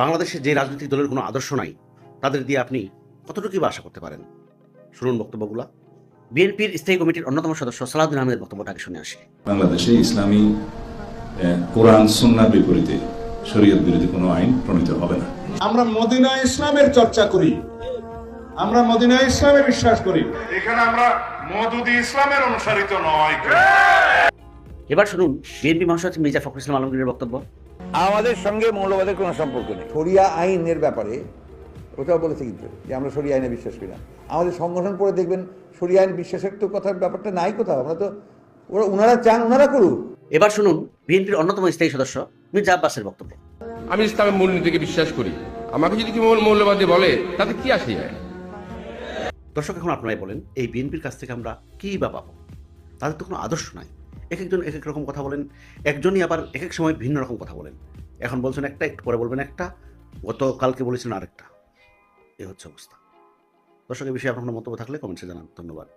বাংলাদেশে যে রাজনৈতিক দলের কোনো আদর্শ নাই, তাদের দিয়ে আপনি কতটুকুই বা আশা করতে পারেন? শুনুন বক্তব্যগুলো। বিএনপির স্থায়ী কমিটির অন্যতম সদস্য সালাউদ্দিন আহমেদের বক্তব্যটাকে শুনে আসি। বাংলাদেশে ইসলামী কোরআন সুন্নাহর বিপরীতে শরীয়ত বিরোধী কোনো আইন প্রণীত হবে না। আমরা মদিনা ইসলামের চর্চা করি, আমরা মদিনা ইসলামে বিশ্বাস করি। এখানে আমরা মওদুদি ইসলামের অনুসারিত নয়। এবার শুনুন বিএনপি মহাসচিব মির্জা ফখরুল ইসলাম আলমগীরের বক্তব্য। আমাদের সঙ্গে মৌলবাদের কোনো সম্পর্ক নেই। শরিয়া আইনের ব্যাপারে ওটাও বলেছে কিন্তু যে আমরা শরিয়া আইনে বিশ্বাস করি না। আমাদের সংগঠন পড়ে দেখবেন শরিয়া আইন বিশ্বাসের তো কথার ব্যাপারটা নাই কোথাও। আমরা তো ওনারা চান ওনারা করুক। এবার শুনুন বিএনপির অন্যতম স্থায়ী সদস্য মির্জা আব্বাসের বক্তব্য। আমি ইসলামের মূলনীতিকে বিশ্বাস করি। আমাকে যদি কেউ মৌলবাদী বলে তাতে কি আসে যায়? দর্শক, এখন আপনারাই বলেন, এই বিএনপির কাছ থেকে আমরা কী বা পাবো? তাদের তো কোনো আদর্শ নাই। এক একজন এক এক রকম কথা বলেন, একজনই আবার এক এক সময় ভিন্ন রকম কথা বলেন। এখন বলছেন একটা, একটু পরে বলবেন একটা, গতকালকে বলেছেন আরেকটা। এ হচ্ছে অবস্থা। দর্শক, এই বিষয়ে আপনার কোনো মন্তব্য থাকলে কমেন্টসে জানান। ধন্যবাদ।